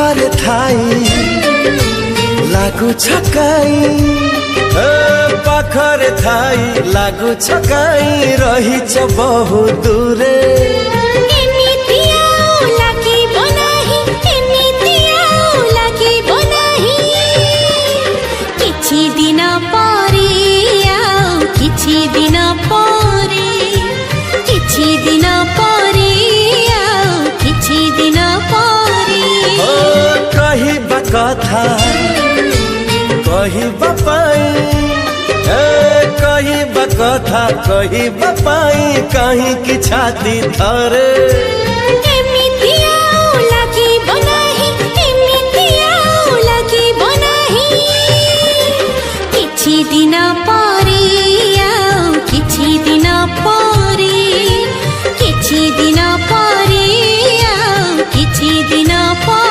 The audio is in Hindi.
घरे थाई लागू छकाई पाखरे थाई लागू छकाई रही बहु दूरे कथा कही बापाई कही कथा कही बापाई कहीं की छाती थरे।